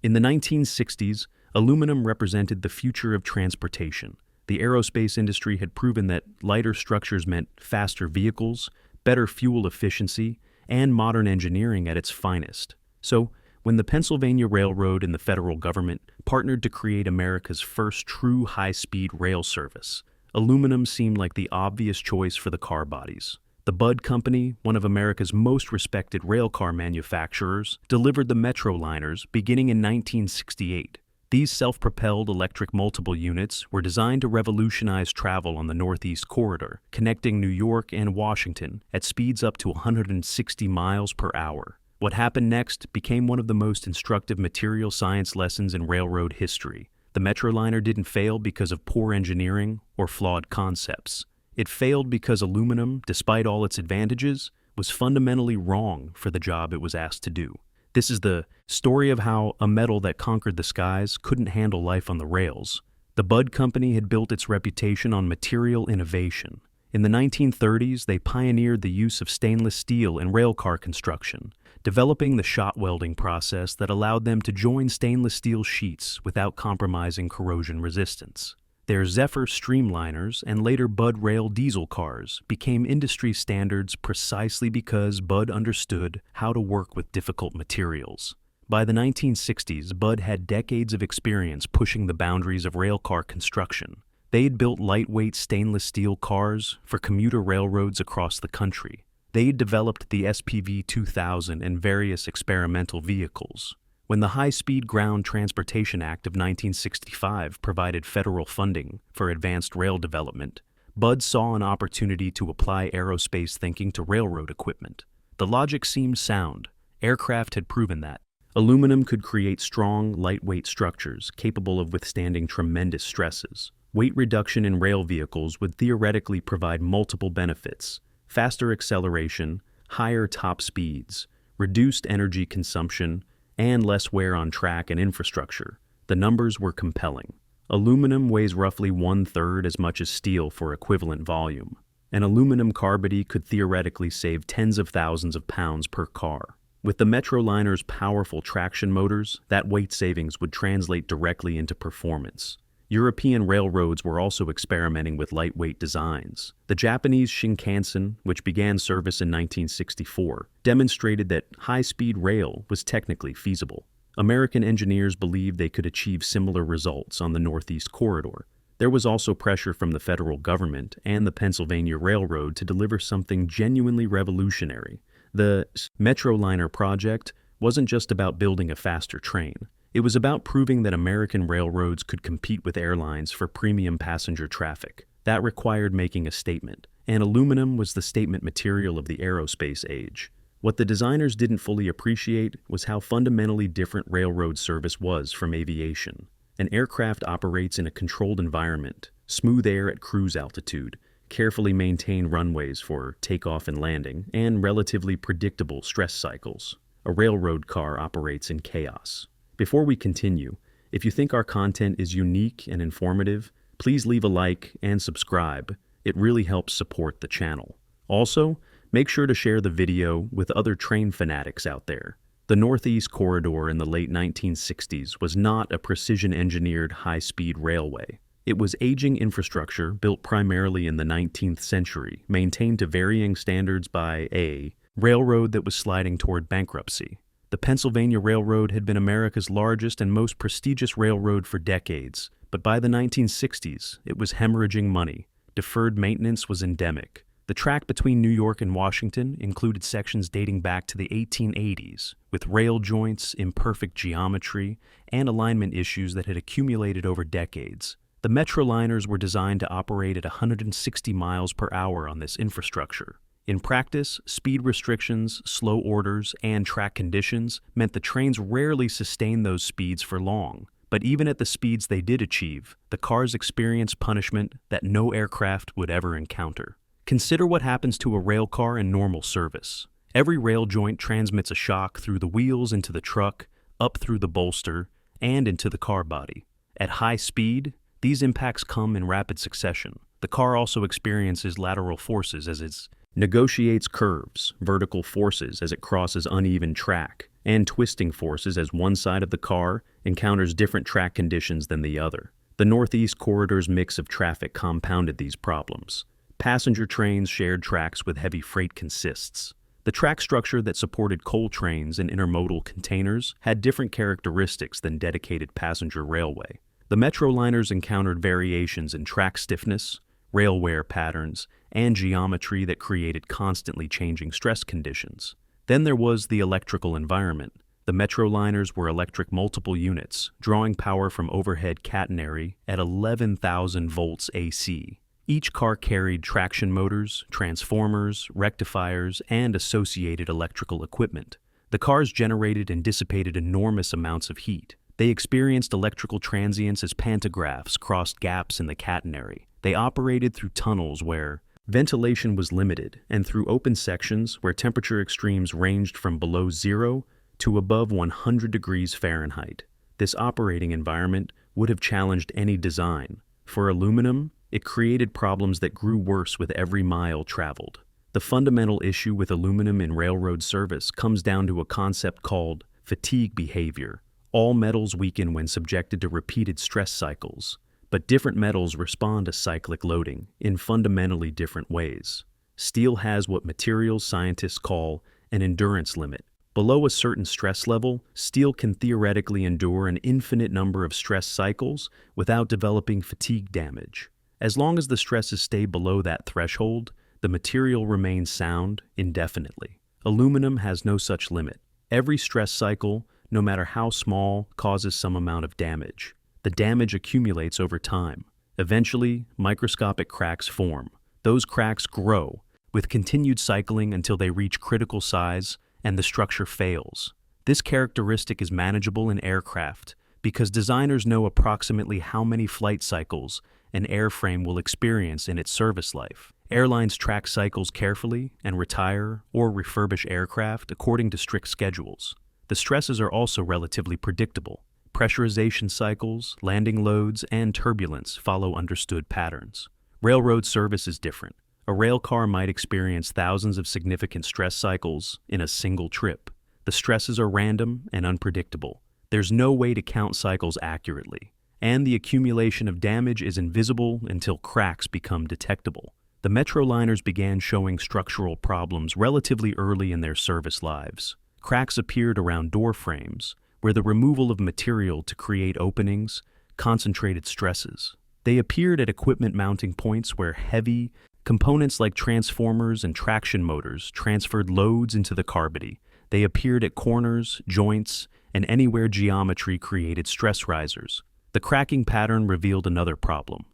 In the 1960s, aluminum represented the future of transportation. The aerospace industry had proven that lighter structures meant faster vehicles, better fuel efficiency, and modern engineering at its finest. So, when the Pennsylvania Railroad and the federal government partnered to create America's first true high-speed rail service, aluminum seemed like the obvious choice for the car bodies. The Budd Company, one of America's most respected railcar manufacturers, delivered the Metroliners beginning in 1968. These self-propelled electric multiple units were designed to revolutionize travel on the Northeast Corridor, connecting New York and Washington at speeds up to 160 miles per hour. What happened next became one of the most instructive material science lessons in railroad history. The Metroliner didn't fail because of poor engineering or flawed concepts. It failed because aluminum, despite all its advantages, was fundamentally wrong for the job it was asked to do. This is the story of how a metal that conquered the skies couldn't handle life on the rails. The Budd Company had built its reputation on material innovation. In the 1930s, they pioneered the use of stainless steel in railcar construction, developing the shot welding process that allowed them to join stainless steel sheets without compromising corrosion resistance. Their Zephyr streamliners and later Budd rail diesel cars became industry standards precisely because Budd understood how to work with difficult materials. By the 1960s, Budd had decades of experience pushing the boundaries of railcar construction. They had built lightweight stainless steel cars for commuter railroads across the country. They had developed the SPV 2000 and various experimental vehicles. When the High-Speed Ground Transportation Act of 1965 provided federal funding for advanced rail development, Budd saw an opportunity to apply aerospace thinking to railroad equipment. The logic seemed sound. Aircraft had proven that. Aluminum could create strong, lightweight structures capable of withstanding tremendous stresses. Weight reduction in rail vehicles would theoretically provide multiple benefits: faster acceleration, higher top speeds, reduced energy consumption, and less wear on track and infrastructure. The numbers were compelling. Aluminum weighs roughly 1/3 as much as steel for equivalent volume. An aluminum car body could theoretically save tens of thousands of pounds per car. With the Metroliner's powerful traction motors, that weight savings would translate directly into performance. European railroads were also experimenting with lightweight designs. The Japanese Shinkansen, which began service in 1964, demonstrated that high-speed rail was technically feasible. American engineers believed they could achieve similar results on the Northeast Corridor. There was also pressure from the federal government and the Pennsylvania Railroad to deliver something genuinely revolutionary. The Metroliner project wasn't just about building a faster train. It was about proving that American railroads could compete with airlines for premium passenger traffic. That required making a statement, and aluminum was the statement material of the aerospace age. What the designers didn't fully appreciate was how fundamentally different railroad service was from aviation. An aircraft operates in a controlled environment, smooth air at cruise altitude, carefully maintained runways for takeoff and landing, and relatively predictable stress cycles. A railroad car operates in chaos. Before we continue, if you think our content is unique and informative, please leave a like and subscribe. It really helps support the channel. Also, make sure to share the video with other train fanatics out there. The Northeast Corridor in the late 1960s was not a precision-engineered high-speed railway. It was aging infrastructure built primarily in the 19th century, maintained to varying standards by a railroad that was sliding toward bankruptcy. The Pennsylvania Railroad had been America's largest and most prestigious railroad for decades, but by the 1960s, it was hemorrhaging money. Deferred maintenance was endemic. The track between New York and Washington included sections dating back to the 1880s, with rail joints, imperfect geometry, and alignment issues that had accumulated over decades. The Metroliners were designed to operate at 160 miles per hour on this infrastructure. In practice, speed restrictions, slow orders, and track conditions meant the trains rarely sustained those speeds for long. But even at the speeds they did achieve, the cars experienced punishment that no aircraft would ever encounter. Consider what happens to a rail car in normal service. Every rail joint transmits a shock through the wheels into the truck, up through the bolster, and into the car body. At high speed, these impacts come in rapid succession. The car also experiences lateral forces as it negotiates curves, vertical forces as it crosses uneven track, and twisting forces as one side of the car encounters different track conditions than the other. The Northeast Corridor's mix of traffic compounded these problems. Passenger trains shared tracks with heavy freight consists. The track structure that supported coal trains and intermodal containers had different characteristics than dedicated passenger railway. The Metroliners encountered variations in track stiffness, rail wear patterns, and geometry that created constantly changing stress conditions. Then there was the electrical environment. The Metroliners were electric multiple units, drawing power from overhead catenary at 11,000 volts AC. Each car carried traction motors, transformers, rectifiers, and associated electrical equipment. The cars generated and dissipated enormous amounts of heat. They experienced electrical transients as pantographs crossed gaps in the catenary. They operated through tunnels where ventilation was limited and through open sections where temperature extremes ranged from below 0 to above 100 degrees Fahrenheit. This operating environment would have challenged any design. For aluminum, it created problems that grew worse with every mile traveled. The fundamental issue with aluminum in railroad service comes down to a concept called fatigue behavior. All metals weaken when subjected to repeated stress cycles, but different metals respond to cyclic loading in fundamentally different ways. Steel has what materials scientists call an endurance limit. Below a certain stress level, steel can theoretically endure an infinite number of stress cycles without developing fatigue damage. As long as the stresses stay below that threshold, the material remains sound indefinitely. Aluminum has no such limit. Every stress cycle, no matter how small, causes some amount of damage. The damage accumulates over time. Eventually, microscopic cracks form. Those cracks grow, with continued cycling until they reach critical size and the structure fails. This characteristic is manageable in aircraft because designers know approximately how many flight cycles an airframe will experience in its service life. Airlines track cycles carefully and retire or refurbish aircraft according to strict schedules. The stresses are also relatively predictable. Pressurization cycles, landing loads, and turbulence follow understood patterns. Railroad service is different. A rail car might experience thousands of significant stress cycles in a single trip. The stresses are random and unpredictable. There's no way to count cycles accurately, and the accumulation of damage is invisible until cracks become detectable. The Metroliners began showing structural problems relatively early in their service lives. Cracks appeared around door frames, where the removal of material to create openings concentrated stresses. They appeared at equipment mounting points where heavy components like transformers and traction motors transferred loads into the car body. They appeared at corners, joints, and anywhere geometry created stress risers. The cracking pattern revealed another problem: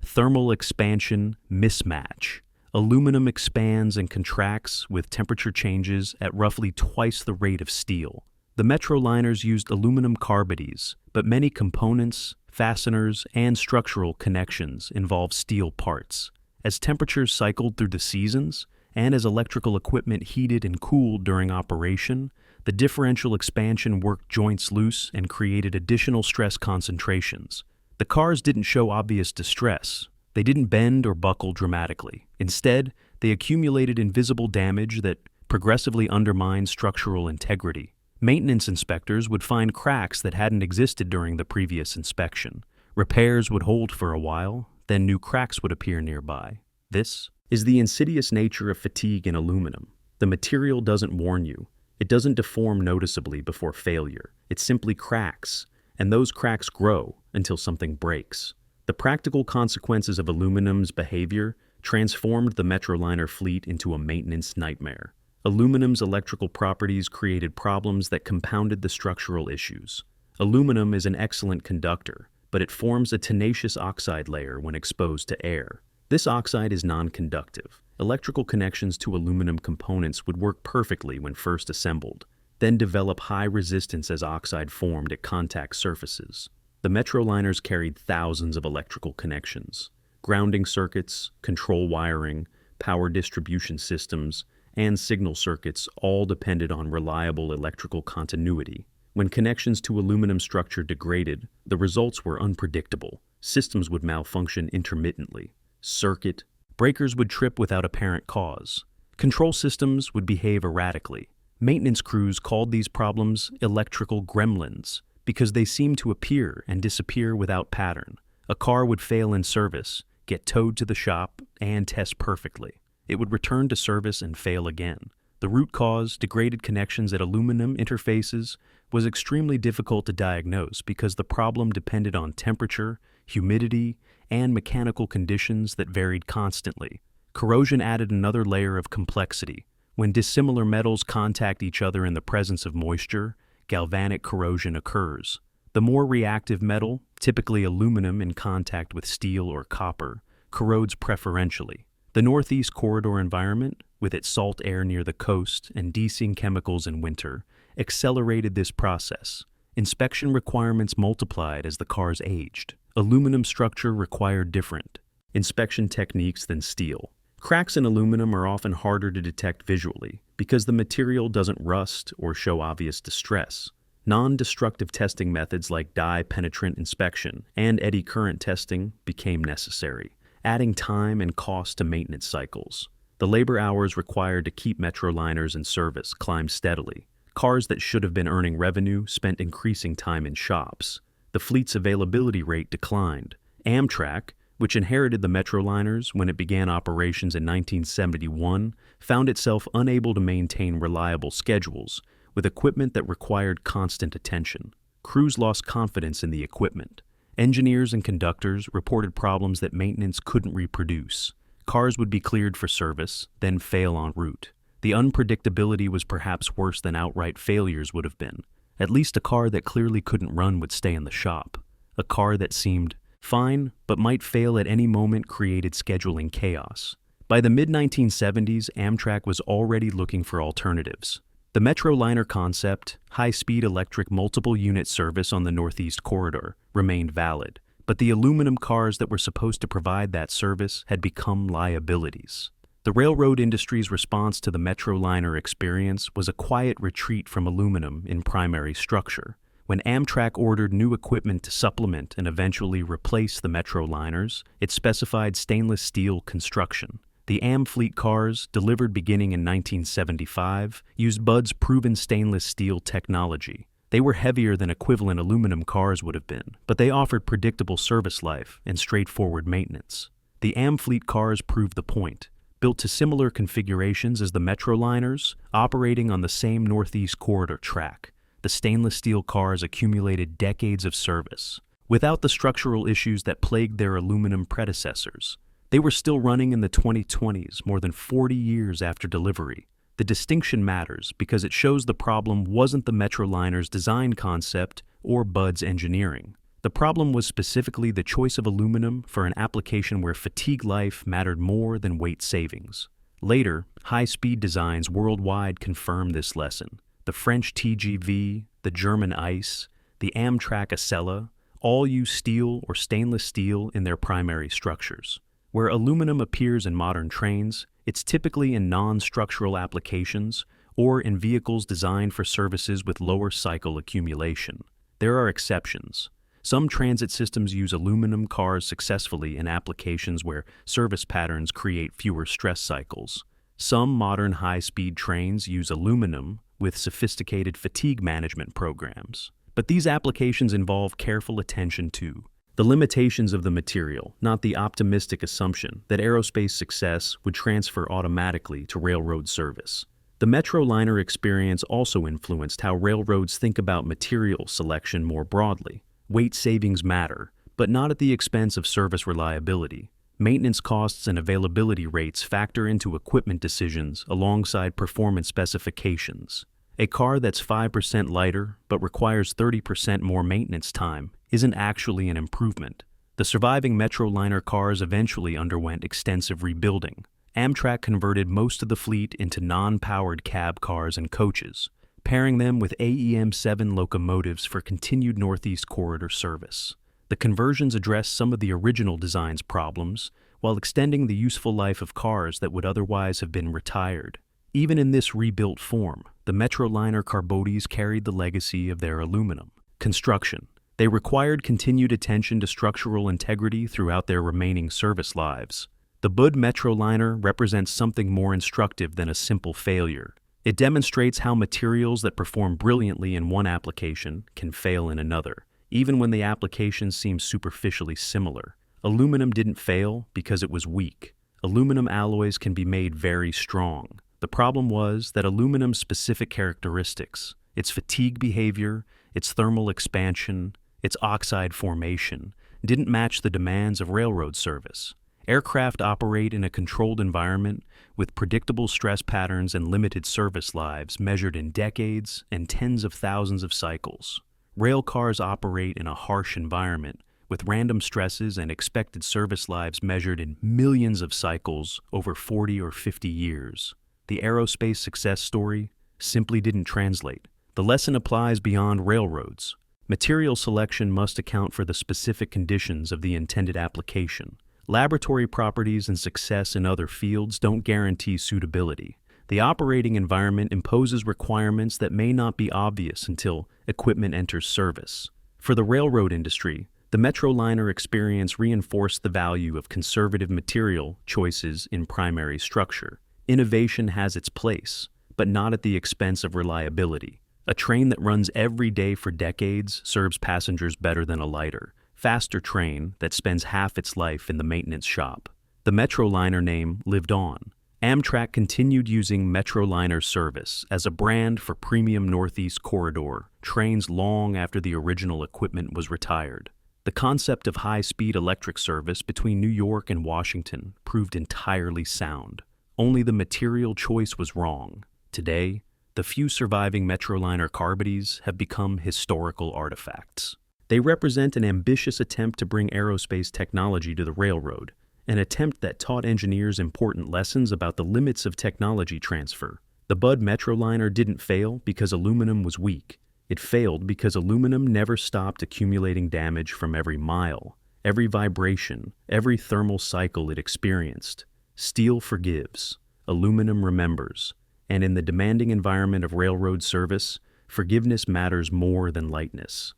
thermal expansion mismatch. Aluminum expands and contracts with temperature changes at roughly twice the rate of steel. The Metroliners used aluminum car bodies, but many components, fasteners, and structural connections involved steel parts. As temperatures cycled through the seasons, and as electrical equipment heated and cooled during operation, the differential expansion worked joints loose and created additional stress concentrations. The cars didn't show obvious distress. They didn't bend or buckle dramatically. Instead, they accumulated invisible damage that progressively undermined structural integrity. Maintenance inspectors would find cracks that hadn't existed during the previous inspection. Repairs would hold for a while, then new cracks would appear nearby. This is the insidious nature of fatigue in aluminum. The material doesn't warn you. It doesn't deform noticeably before failure. It simply cracks, and those cracks grow until something breaks. The practical consequences of aluminum's behavior transformed the Metroliner fleet into a maintenance nightmare. Aluminum's electrical properties created problems that compounded the structural issues. Aluminum is an excellent conductor, but it forms a tenacious oxide layer when exposed to air. This oxide is non-conductive. Electrical connections to aluminum components would work perfectly when first assembled, then develop high resistance as oxide formed at contact surfaces. The Metroliners carried thousands of electrical connections. Grounding circuits, control wiring, power distribution systems, and signal circuits all depended on reliable electrical continuity. When connections to aluminum structure degraded, the results were unpredictable. Systems would malfunction intermittently. Circuit breakers would trip without apparent cause. Control systems would behave erratically. Maintenance crews called these problems electrical gremlins because they seemed to appear and disappear without pattern. A car would fail in service, get towed to the shop, and test perfectly. It would return to service and fail again. The root cause, degraded connections at aluminum interfaces, was extremely difficult to diagnose because the problem depended on temperature, humidity, and mechanical conditions that varied constantly. Corrosion added another layer of complexity. When dissimilar metals contact each other in the presence of moisture, galvanic corrosion occurs. The more reactive metal, typically aluminum in contact with steel or copper, corrodes preferentially. The Northeast Corridor environment, with its salt air near the coast and de-icing chemicals in winter, accelerated this process. Inspection requirements multiplied as the cars aged. Aluminum structure required different inspection techniques than steel. Cracks in aluminum are often harder to detect visually because the material doesn't rust or show obvious distress. Non-destructive testing methods like dye-penetrant inspection and eddy current testing became necessary, adding time and cost to maintenance cycles. The labor hours required to keep Metroliners in service climbed steadily. Cars that should have been earning revenue spent increasing time in shops. The fleet's availability rate declined. Amtrak, which inherited the Metroliners when it began operations in 1971, found itself unable to maintain reliable schedules, with equipment that required constant attention. Crews lost confidence in the equipment. Engineers and conductors reported problems that maintenance couldn't reproduce. Cars would be cleared for service, then fail en route. The unpredictability was perhaps worse than outright failures would have been. At least a car that clearly couldn't run would stay in the shop. A car that seemed fine but might fail at any moment created scheduling chaos. By the mid-1970s, Amtrak was already looking for alternatives. The Metroliner concept, high-speed electric multiple-unit service on the Northeast Corridor, remained valid, but the aluminum cars that were supposed to provide that service had become liabilities. The railroad industry's response to the Metroliner experience was a quiet retreat from aluminum in primary structure. When Amtrak ordered new equipment to supplement and eventually replace the Metroliners, it specified stainless steel construction. The Amfleet cars, delivered beginning in 1975, used Budd's proven stainless steel technology. They were heavier than equivalent aluminum cars would have been, but they offered predictable service life and straightforward maintenance. The Amfleet cars proved the point. Built to similar configurations as the Metroliners, operating on the same Northeast Corridor track, the stainless steel cars accumulated decades of service. Without the structural issues that plagued their aluminum predecessors, they were still running in the 2020s, more than 40 years after delivery. The distinction matters because it shows the problem wasn't the Metroliner's design concept or Budd's engineering. The problem was specifically the choice of aluminum for an application where fatigue life mattered more than weight savings. Later, high-speed designs worldwide confirmed this lesson. The French TGV, the German ICE, the Amtrak Acela all use steel or stainless steel in their primary structures. Where aluminum appears in modern trains, it's typically in non-structural applications or in vehicles designed for services with lower cycle accumulation. There are exceptions. Some transit systems use aluminum cars successfully in applications where service patterns create fewer stress cycles. Some modern high-speed trains use aluminum with sophisticated fatigue management programs. But these applications involve careful attention to the limitations of the material, not the optimistic assumption that aerospace success would transfer automatically to railroad service. The Metroliner experience also influenced how railroads think about material selection more broadly. Weight savings matter, but not at the expense of service reliability. Maintenance costs and availability rates factor into equipment decisions alongside performance specifications. A car that's 5% lighter but requires 30% more maintenance time isn't actually an improvement. The surviving Metroliner cars eventually underwent extensive rebuilding. Amtrak converted most of the fleet into non-powered cab cars and coaches, pairing them with AEM-7 locomotives for continued Northeast Corridor service. The conversions addressed some of the original design's problems while extending the useful life of cars that would otherwise have been retired. Even in this rebuilt form, the Metroliner car bodies carried the legacy of their aluminum. Construction. They required continued attention to structural integrity throughout their remaining service lives. The Budd Metroliner represents something more instructive than a simple failure. It demonstrates how materials that perform brilliantly in one application can fail in another, even when the application seems superficially similar. Aluminum didn't fail because it was weak. Aluminum alloys can be made very strong. The problem was that aluminum's specific characteristics, its fatigue behavior, its thermal expansion, its oxide formation, didn't match the demands of railroad service. Aircraft operate in a controlled environment with predictable stress patterns and limited service lives measured in decades and tens of thousands of cycles. Rail cars operate in a harsh environment with random stresses and expected service lives measured in millions of cycles over 40 or 50 years. The aerospace success story simply didn't translate. The lesson applies beyond railroads. Material selection must account for the specific conditions of the intended application. Laboratory properties and success in other fields don't guarantee suitability. The operating environment imposes requirements that may not be obvious until equipment enters service. For the railroad industry, the Metroliner experience reinforced the value of conservative material choices in primary structure. Innovation has its place, but not at the expense of reliability. A train that runs every day for decades serves passengers better than a lighter, faster train that spends half its life in the maintenance shop. The Metroliner name lived on. Amtrak continued using Metroliner service as a brand for premium Northeast Corridor trains long after the original equipment was retired. The concept of high-speed electric service between New York and Washington proved entirely sound. Only the material choice was wrong. Today, the few surviving Metroliner car bodies have become historical artifacts. They represent an ambitious attempt to bring aerospace technology to the railroad, an attempt that taught engineers important lessons about the limits of technology transfer. The Budd Metroliner didn't fail because aluminum was weak. It failed because aluminum never stopped accumulating damage from every mile, every vibration, every thermal cycle it experienced. Steel forgives, aluminum remembers, and in the demanding environment of railroad service, forgiveness matters more than lightness.